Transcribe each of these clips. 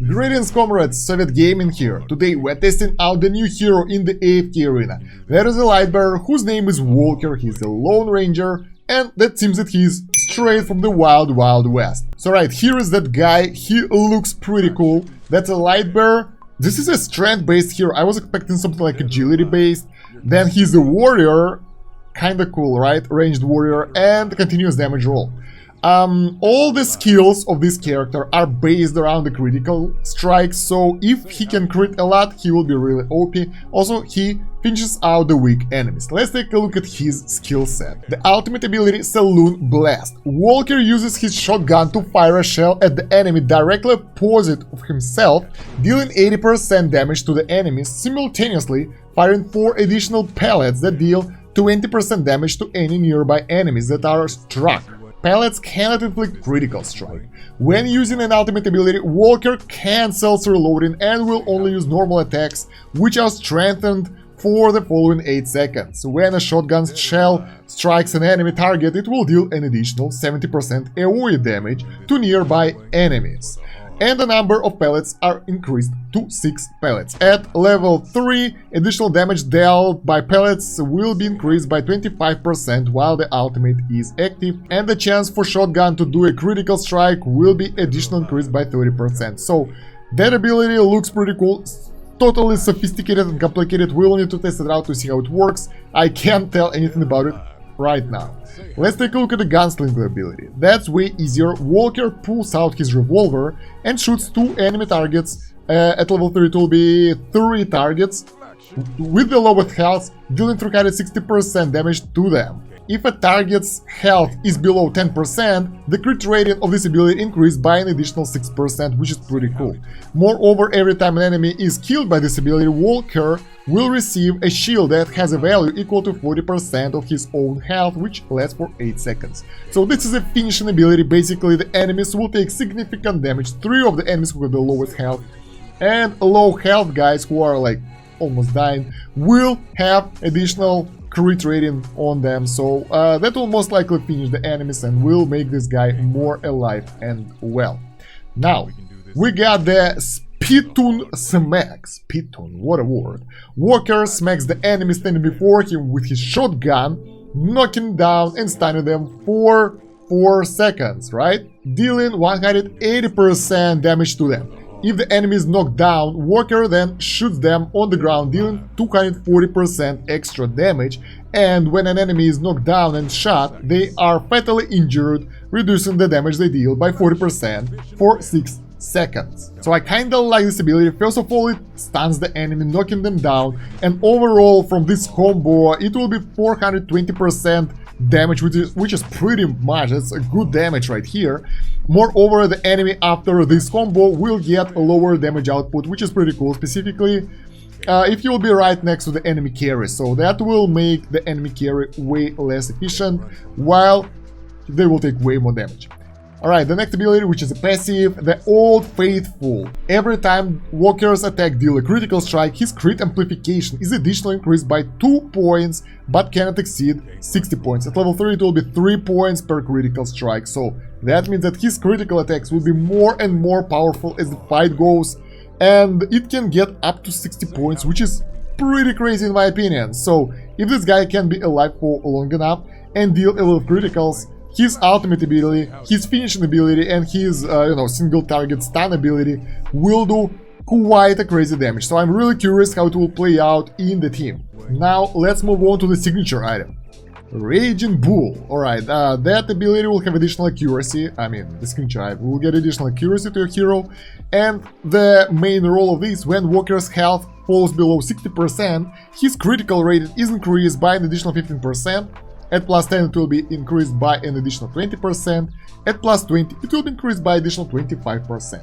Greetings comrades, Soviet Gaming here. Today we're testing out the new hero in the AFK Arena. There is a Lightbearer whose name is Walker, he's a Lone Ranger, and that seems that he's straight from the Wild Wild West. So right, here is that guy, he looks pretty cool. That's a Lightbearer. This is a strength based hero, I was expecting something like agility based. Then he's a warrior, kinda cool, right? Ranged warrior and continuous damage roll. All the skills of this character are based around the critical strikes, so if he can crit a lot, he will be really OP. Also, he finishes out the weak enemies. Let's take a look at his skill set. The ultimate ability, Saloon Blast. Walker uses his shotgun to fire a shell at the enemy directly opposite of himself, dealing 80% damage to the enemies, simultaneously firing 4 additional pellets that deal 20% damage to any nearby enemies that are struck. Pellets cannot inflict critical strike. When using an ultimate ability, Walker cancels reloading and will only use normal attacks, which are strengthened for the following 8 seconds. When a shotgun shell strikes an enemy target, it will deal an additional 70% AoE damage to nearby enemies. And the number of pellets are increased to 6 pellets. At level 3, additional damage dealt by pellets will be increased by 25% while the ultimate is active, and the chance for shotgun to do a critical strike will be additional increased by 30%. So that ability looks pretty cool. It's totally sophisticated and complicated. We'll need to test it out to see how it works. I can't tell anything about it right now. Let's take a look at the gunslinger ability. That's way easier. Walker pulls out his revolver and shoots 2 enemy targets. At level 3 it will be 3 targets with the lowest health, dealing 360% damage to them. If a target's health is below 10%, the crit rating of this ability increased by an additional 6%, which is pretty cool. Moreover, every time an enemy is killed by this ability, Walker will receive a shield that has a value equal to 40% of his own health, which lasts for 8 seconds. So this is a finishing ability. Basically, the enemies will take significant damage. 3 of the enemies who have the lowest health and low health guys who are like almost dying will have additional crit rating on them, so that will most likely finish the enemies and will make this guy more alive and well. Now, we got the Spittoon Smack. Spittoon, what a word. Walker smacks the enemy standing before him with his shotgun, knocking down and stunning them for 4 seconds, right? Dealing 180% damage to them. If the enemy is knocked down, Walker then shoots them on the ground, dealing 240% extra damage, and when an enemy is knocked down and shot, they are fatally injured, reducing the damage they deal by 40% for 6 seconds. So I kinda like this ability. First of all, it stuns the enemy, knocking them down, and overall from this combo it will be 420% damage, which is pretty much, that's a good damage right here. Moreover, the enemy after this combo will get a lower damage output, which is pretty cool, specifically if you will be right next to the enemy carry, so that will make the enemy carry way less efficient, while they will take way more damage. Alright, the next ability, which is a passive, the Old Faithful. Every time Walker's attack deal a critical strike, his crit amplification is additionally increased by 2 points, but cannot exceed 60 points. At level 3 it will be 3 points per critical strike, so that means that his critical attacks will be more and more powerful as the fight goes, and it can get up to 60 points, which is pretty crazy in my opinion. So if this guy can be alive for long enough and deal a lot of criticals, his ultimate ability, his finishing ability, and his single target stun ability will do quite a crazy damage. So I'm really curious how it will play out in the team. Now let's move on to the signature item. Raging Bull. Alright, that ability will have additional accuracy. I mean, the signature item will get additional accuracy to your hero. And the main role of this, when Walker's health falls below 60%, his critical rate is increased by an additional 15%. At plus 10 it will be increased by an additional 20%, at plus 20 it will be increased by additional 25%.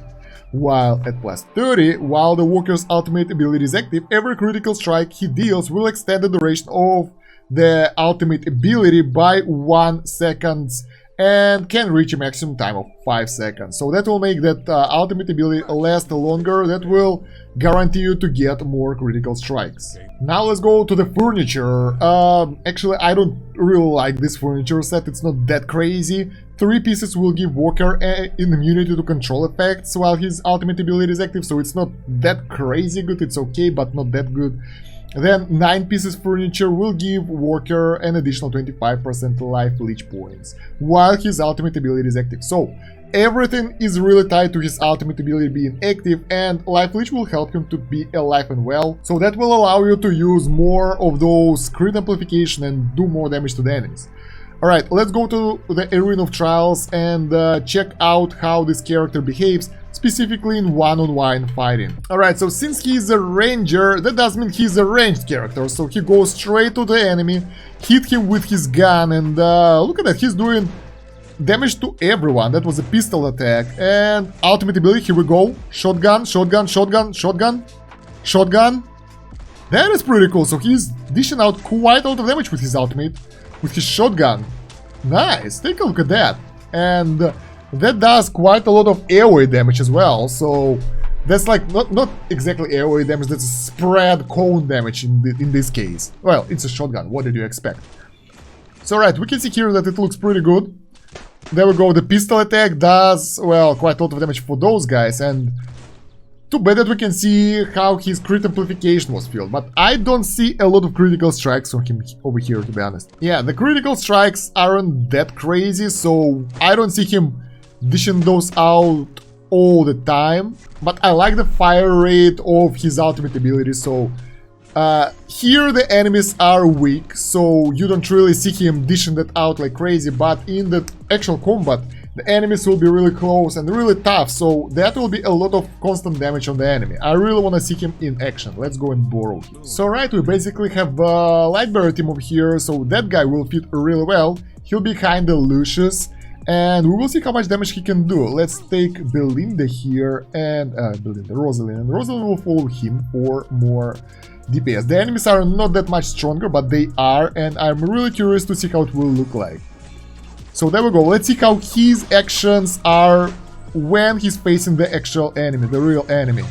While at plus 30, while the Walker's ultimate ability is active, every critical strike he deals will extend the duration of the ultimate ability by 1 second and can reach a maximum time of 5 seconds. So that will make that ultimate ability last longer. That will guarantee you to get more critical strikes. Now let's go to the furniture. Actually, I don't really like this furniture set. It's not that crazy. 3 pieces will give Walker an immunity to control effects while his ultimate ability is active, so it's not that crazy good. It's okay, but not that good. Then 9 pieces furniture will give Walker an additional 25% life leech points while his ultimate ability is active. So everything is really tied to his ultimate ability being active, and life leech will help him to be alive and well. So that will allow you to use more of those crit amplification and do more damage to the enemies. Alright, let's go to the Arena of Trials and check out how this character behaves, specifically in one-on-one fighting. Alright, so since he's a ranger, that does mean he's a ranged character, so he goes straight to the enemy, hit him with his gun, and look at that, he's doing damage to everyone. That was a pistol attack, and ultimate ability, here we go, shotgun, shotgun, shotgun, shotgun, shotgun. That is pretty cool, so he's dishing out quite a lot of damage with his ultimate, with his shotgun. Nice, take a look at that. And that does quite a lot of AoE damage as well, so that's like not exactly AoE damage, that's spread cone damage in this case. Well, it's a shotgun, what did you expect? So right, we can see here that it looks pretty good. There we go, the pistol attack does, well, quite a lot of damage for those guys, and too bad that we can see how his crit amplification was filled, but I don't see a lot of critical strikes from him over here, to be honest. Yeah, the critical strikes aren't that crazy, so I don't see him dishing those out all the time, but I like the fire rate of his ultimate ability. So here the enemies are weak, so you don't really see him dishing that out like crazy, but in the actual combat the enemies will be really close and really tough, so that will be a lot of constant damage on the enemy. I really want to see him in action. Let's go and borrow him. So right, we basically have a Lightbearer team over here, so that guy will fit really well. He'll be kinda Lucius, and we will see how much damage he can do. Let's take Belinda here, and Rosalind, and Rosalind will follow him for more DPS. The enemies are not that much stronger, but they are, and I'm really curious to see how it will look like. So there we go, let's see how his actions are when he's facing the actual enemy, the real enemy.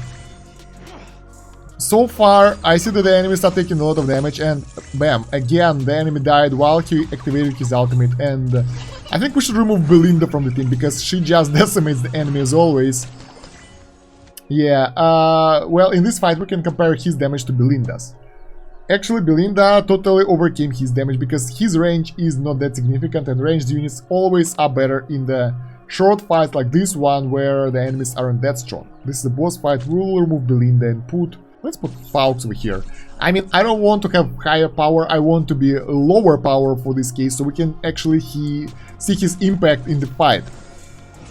So far, I see that the enemies are taking a lot of damage, and bam, again, the enemy died while he activated his ultimate, and I think we should remove Belinda from the team, because she just decimates the enemy as always. Yeah, well, in this fight we can compare his damage to Belinda's. Actually, Belinda totally overcame his damage, because his range is not that significant, and ranged units always are better in the short fights like this one, where the enemies aren't that strong. This is a boss fight, we will remove Belinda and let's put Faux over here. I mean, I don't want to have higher power, I want to be lower power for this case, so we can actually see his impact in the fight.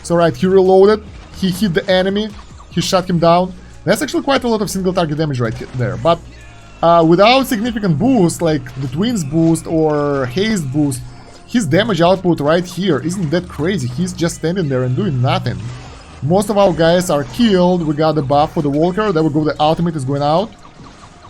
So right, he reloaded, he hit the enemy, he shot him down. That's actually quite a lot of single target damage right there, but without significant boost, like the Twins boost or Haste boost, his damage output right here isn't that crazy. He's just standing there and doing nothing. Most of our guys are killed. We got the buff for the Walker. There we go, the ultimate is going out.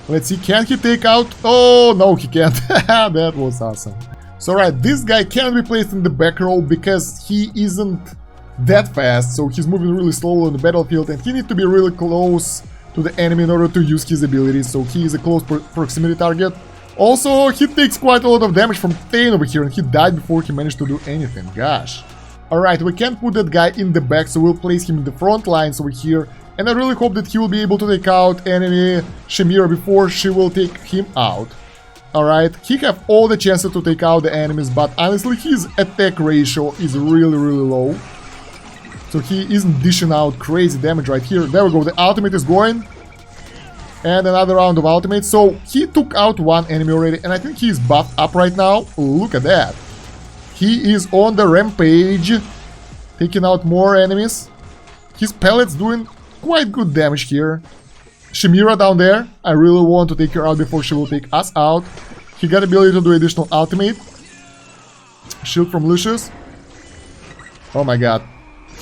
Let's see, can he take out? Oh, no, he can't. That was awesome. So right, this guy can be placed in the back row because he isn't that fast. So he's moving really slowly on the battlefield, and he needs to be really close to the enemy in order to use his abilities, so he is a close proximity target. Also, he takes quite a lot of damage from Thane over here, and he died before he managed to do anything, gosh. Alright, we can't put that guy in the back, so we'll place him in the front lines over here, and I really hope that he will be able to take out enemy Shamira before she will take him out. Alright, he have all the chances to take out the enemies, but honestly his attack ratio is really low. So he isn't dishing out crazy damage right here. There we go, the ultimate is going. And another round of ultimate. So he took out one enemy already, and I think he's buffed up right now. Look at that. He is on the rampage, taking out more enemies. His pellets doing quite good damage here. Shamira down there. I really want to take her out before she will take us out. He got ability to do additional ultimate. Shield from Lucius. Oh my god.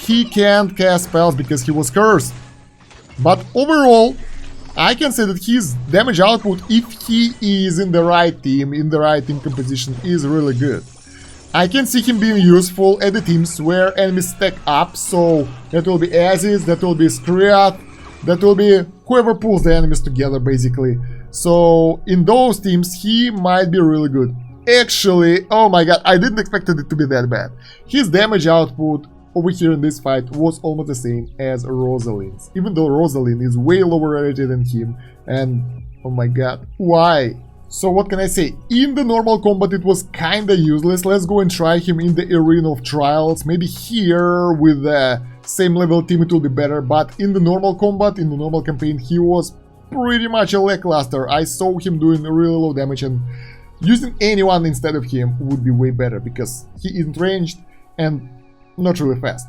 He can't cast spells because he was cursed. But overall, I can say that his damage output, if he is in the right team composition, is really good. I can see him being useful at the teams where enemies stack up, so that will be Aziz, that will be Skriath, that will be whoever pulls the enemies together, basically. So in those teams, he might be really good. Actually, oh my god, I didn't expect it to be that bad. His damage output over here in this fight was almost the same as Rosalind's, even though Rosalind is way lower rated than him, and oh my god, why? So what can I say? In the normal combat it was kinda useless. Let's go and try him in the Arena of Trials. Maybe here with the same level team it will be better, but in the normal combat, in the normal campaign, he was pretty much a lackluster. I saw him doing really low damage, and using anyone instead of him would be way better because he isn't ranged and not really fast.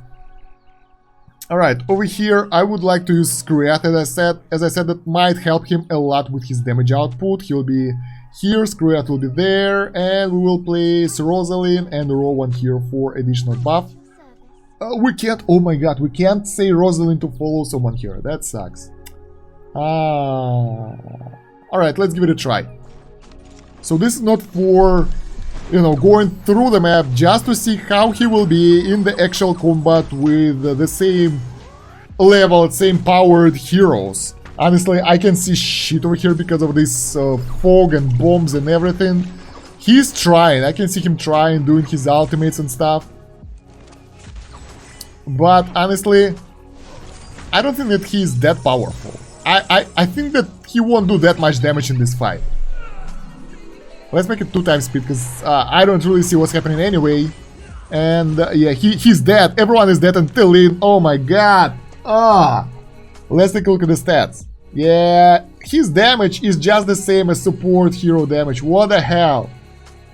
Alright, over here I would like to use Skriath, as I said, that might help him a lot with his damage output. He'll be here, Skriath will be there, and we will place Rosalind and Rowan here for additional buff. We can't, oh my god, we can't say Rosalind to follow someone here, that sucks. Alright, let's give it a try. So this is not for, you know, going through the map, just to see how he will be in the actual combat with the same level, same powered heroes. Honestly, I can see shit over here because of this fog and bombs and everything. He's trying, I can see him trying, doing his ultimates and stuff. But honestly, I don't think that he's that powerful. I think that he won't do that much damage in this fight. Let's make it 2 times speed, because I don't really see what's happening anyway. And yeah, he's dead. Everyone is dead until Lin. Oh my god. Let's take a look at the stats. Yeah, his damage is just the same as support hero damage. What the hell?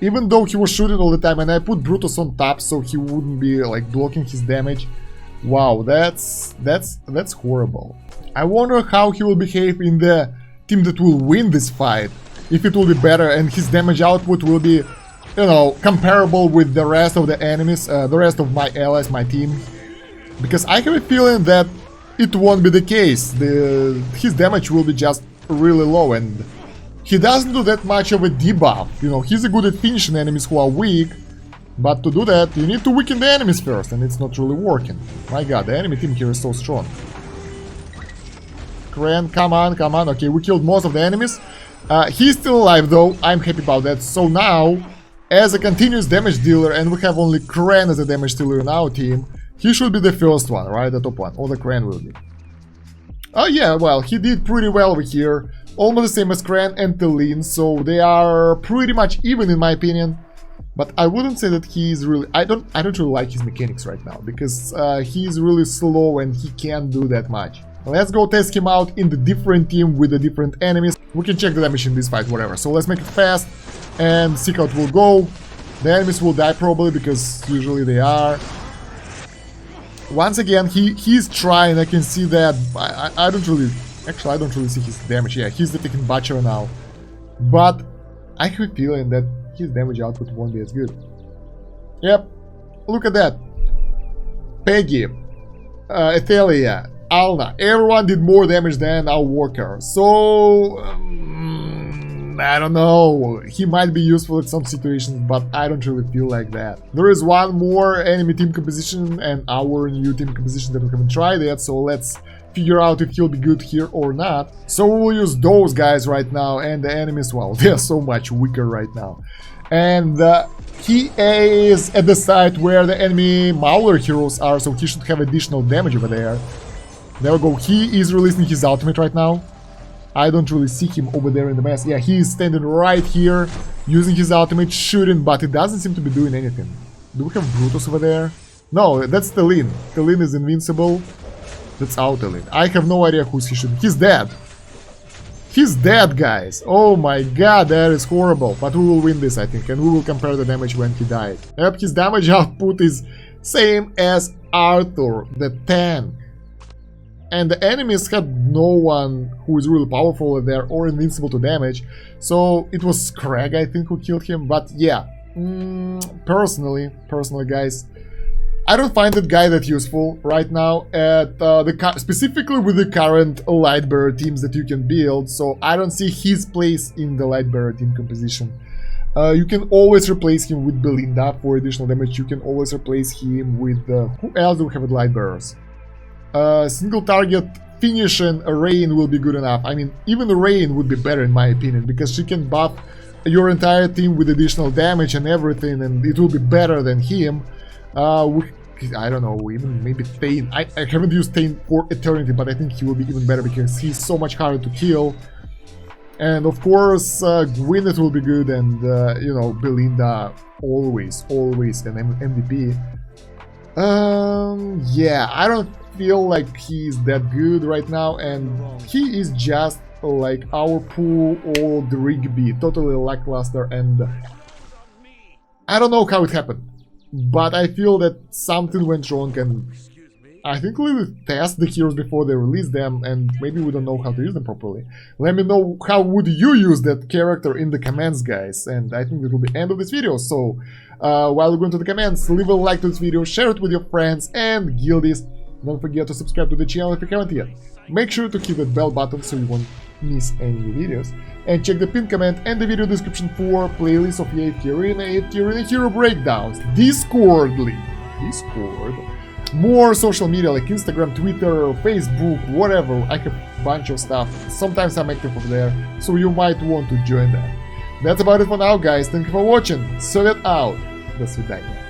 Even though he was shooting all the time, and I put Brutus on top so he wouldn't be like blocking his damage. Wow, that's horrible. I wonder how he will behave in the team that will win this fight. If it will be better and his damage output will be, you know, comparable with the rest of the enemies, the rest of my allies, my team. Because I have a feeling that it won't be the case. His damage will be just really low, and he doesn't do that much of a debuff. You know, he's good at finishing enemies who are weak, but to do that, you need to weaken the enemies first, and it's not really working. My god, the enemy team here is so strong. Kren, come on, come on. Okay, we killed most of the enemies. He's still alive though, I'm happy about that. So now, as a continuous damage dealer, and we have only Kren as a damage dealer in our team, he should be the first one, right? The top one, or the Kren will be. Oh yeah, well, he did pretty well over here. Almost the same as Kren and Telin, so they are pretty much even in my opinion. But I wouldn't say that he's really... I don't really like his mechanics right now, because he's really slow and he can't do that much. Let's go test him out in the different team with the different enemies. We can check the damage in this fight, whatever. So let's make it fast and see how it will go. The enemies will die probably, because usually they are. Once again, he's trying, I can see that. I don't really... Actually, I don't really see his damage. Yeah, he's taking Butcher now. But I have a feeling that his damage output won't be as good. Yep, look at that. Peggy, Ethelia, Alna, everyone did more damage than our worker. So, I don't know. He might be useful in some situations, but I don't really feel like that. There is one more enemy team composition and our new team composition that we haven't tried yet, so let's figure out if he'll be good here or not. So we will use those guys right now, and the enemies, well, they're so much weaker right now. And he is at the site where the enemy Mauler heroes are, so he should have additional damage over there. There we go, he is releasing his ultimate right now. I don't really see him over there in the mess. Yeah, he is standing right here, using his ultimate, shooting, but it doesn't seem to be doing anything. Do we have Brutus over there? No, that's Telin. Telin is invincible. That's our Telin. I have no idea who's he shooting. He's dead. He's dead, guys. Oh my god, that is horrible. But we will win this, I think, and we will compare the damage when he died. Yep, his damage output is same as Arthur, the tank. And the enemies had no one who is really powerful there or invincible to damage. So it was Craig, I think, who killed him. But yeah, personally, guys, I don't find that guy that useful right now at specifically with the current Lightbearer teams that you can build. So I don't see his place in the Lightbearer team composition. You can always replace him with Belinda for additional damage. You can always replace him with... who else do we have with Lightbearers? Single target finish and Rain will be good enough. I mean, even Rain would be better in my opinion, because she can buff your entire team with additional damage and everything, and it will be better than him. I don't know, even maybe Thane. I haven't used Thane for Eternity, but I think he will be even better because he's so much harder to kill. And of course, Gwyneth will be good, and you know, Belinda always an MVP. Yeah, I don't feel like he's that good right now, and he is just like our poor old Rigby, totally lackluster, and I don't know how it happened, but I feel that something went wrong, and I think we will test the heroes before they release them, and maybe we don't know how to use them properly. Let me know how would you use that character in the comments, guys, and I think that will be the end of this video. So while we go into the comments, leave a like to this video, share it with your friends and guildies. Don't forget to subscribe to the channel if you haven't yet. Make sure to hit that bell button so you won't miss any new videos. And check the pinned comment and the video description for playlists of AFK Arena hero breakdowns, Discord link, more social media like Instagram, Twitter, Facebook, whatever. I have a bunch of stuff. Sometimes I'm active over there, so you might want to join that. That's about it for now, guys. Thank you for watching. Soviet out. До свидания.